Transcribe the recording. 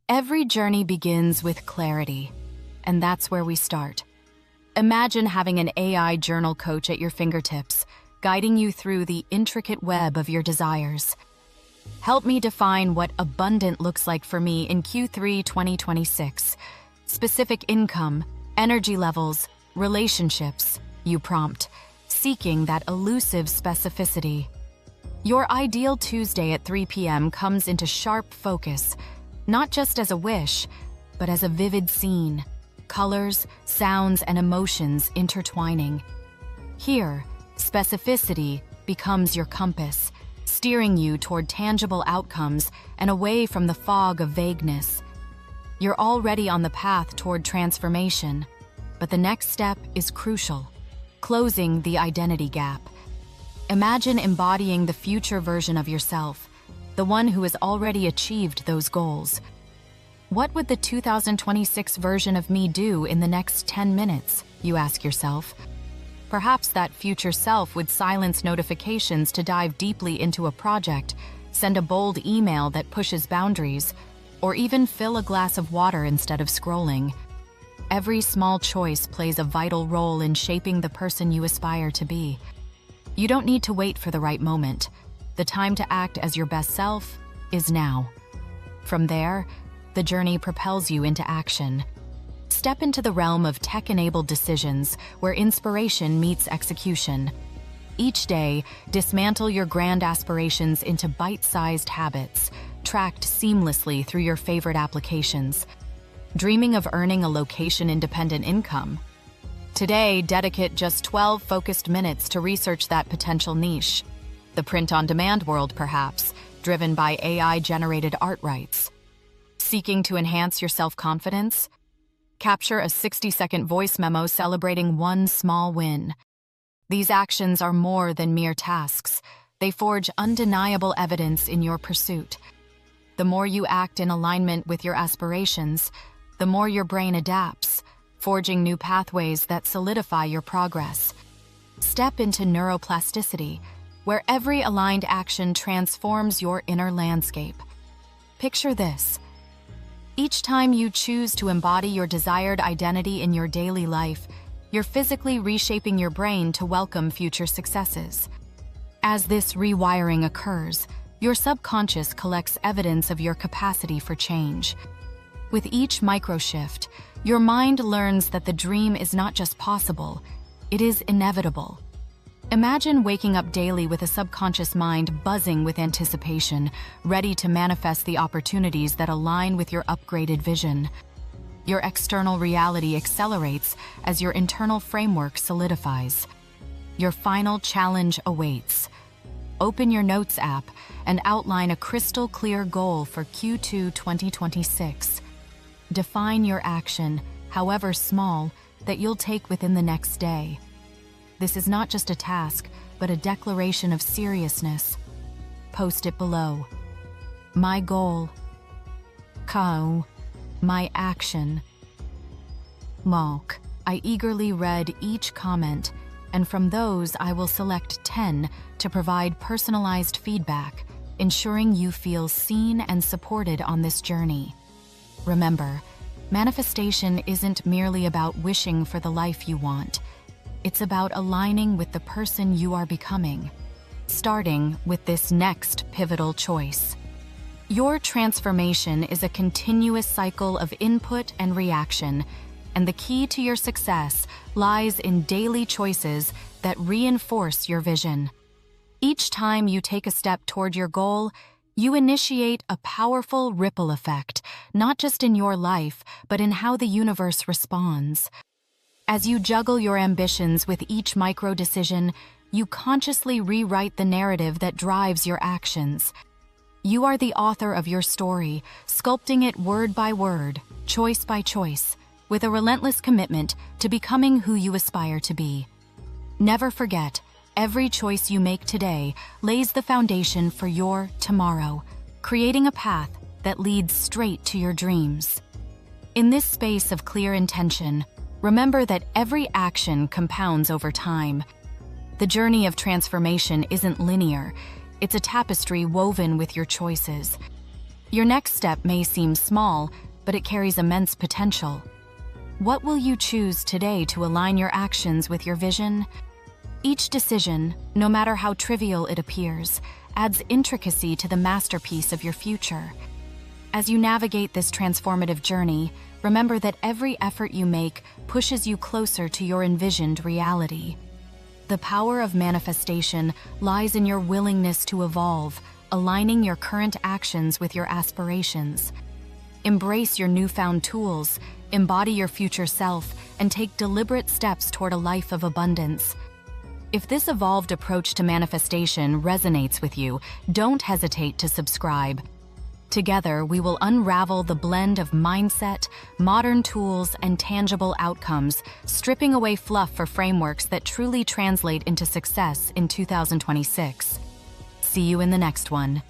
Every journey begins with clarity, and that's where we start. Imagine having an AI journal coach at your fingertips, guiding you through the intricate web of your desires. Help me define what abundant looks like for me in Q3 2026. Specific income, energy levels, relationships, you prompt, seeking that elusive specificity. Your ideal Tuesday at 3 p.m. comes into sharp focus, not just as a wish, but as a vivid scene, colors, sounds, and emotions intertwining. Here, specificity becomes your compass, steering you toward tangible outcomes and away from the fog of vagueness. You're already on the path toward transformation, but the next step is crucial: closing the identity gap. Imagine embodying the future version of yourself, the one who has already achieved those goals. What would the 2026 version of me do in the next 10 minutes, you ask yourself? Perhaps that future self would silence notifications to dive deeply into a project, send a bold email that pushes boundaries, or even fill a glass of water instead of scrolling. Every small choice plays a vital role in shaping the person you aspire to be. You don't need to wait for the right moment. The time to act as your best self is now. From there, the journey propels you into action. Step into the realm of tech-enabled decisions where inspiration meets execution. Each day, dismantle your grand aspirations into bite-sized habits, tracked seamlessly through your favorite applications. Dreaming of earning a location-independent income? Today, dedicate just 12 focused minutes to research that potential niche. The print-on-demand world, perhaps, driven by AI-generated art rights. Seeking to enhance your self-confidence? Capture a 60-second voice memo celebrating one small win. These actions are more than mere tasks. They forge undeniable evidence in your pursuit. The more you act in alignment with your aspirations, the more your brain adapts, forging new pathways that solidify your progress. Step into neuroplasticity, where every aligned action transforms your inner landscape. Picture this. Each time you choose to embody your desired identity in your daily life, you're physically reshaping your brain to welcome future successes. As this rewiring occurs, your subconscious collects evidence of your capacity for change. With each microshift, your mind learns that the dream is not just possible, it is inevitable. Imagine waking up daily with a subconscious mind buzzing with anticipation, ready to manifest the opportunities that align with your upgraded vision. Your external reality accelerates as your internal framework solidifies. Your final challenge awaits. Open your Notes app and outline a crystal-clear goal for Q2 2026. Define your action, however small, that you'll take within the next day. This is not just a task, but a declaration of seriousness. Post it below. My goal. Keye. My action. Mark. I eagerly read each comment, and from those I will select 10 to provide personalized feedback, ensuring you feel seen and supported on this journey. Remember, manifestation isn't merely about wishing for the life you want. It's about aligning with the person you are becoming, starting with this next pivotal choice. Your transformation is a continuous cycle of input and reaction, and the key to your success lies in daily choices that reinforce your vision. Each time you take a step toward your goal, you initiate a powerful ripple effect, not just in your life, but in how the universe responds. As you juggle your ambitions with each micro-decision, you consciously rewrite the narrative that drives your actions. You are the author of your story, sculpting it word by word, choice by choice, with a relentless commitment to becoming who you aspire to be. Never forget, every choice you make today lays the foundation for your tomorrow, creating a path that leads straight to your dreams. In this space of clear intention, remember that every action compounds over time. The journey of transformation isn't linear. It's a tapestry woven with your choices. Your next step may seem small, but it carries immense potential. What will you choose today to align your actions with your vision? Each decision, no matter how trivial it appears, adds intricacy to the masterpiece of your future. As you navigate this transformative journey, remember that every effort you make pushes you closer to your envisioned reality. The power of manifestation lies in your willingness to evolve, aligning your current actions with your aspirations. Embrace your newfound tools, embody your future self, and take deliberate steps toward a life of abundance. If this evolved approach to manifestation resonates with you, don't hesitate to subscribe. Together, we will unravel the blend of mindset, modern tools, and tangible outcomes, stripping away fluff for frameworks that truly translate into success in 2026. See you in the next one.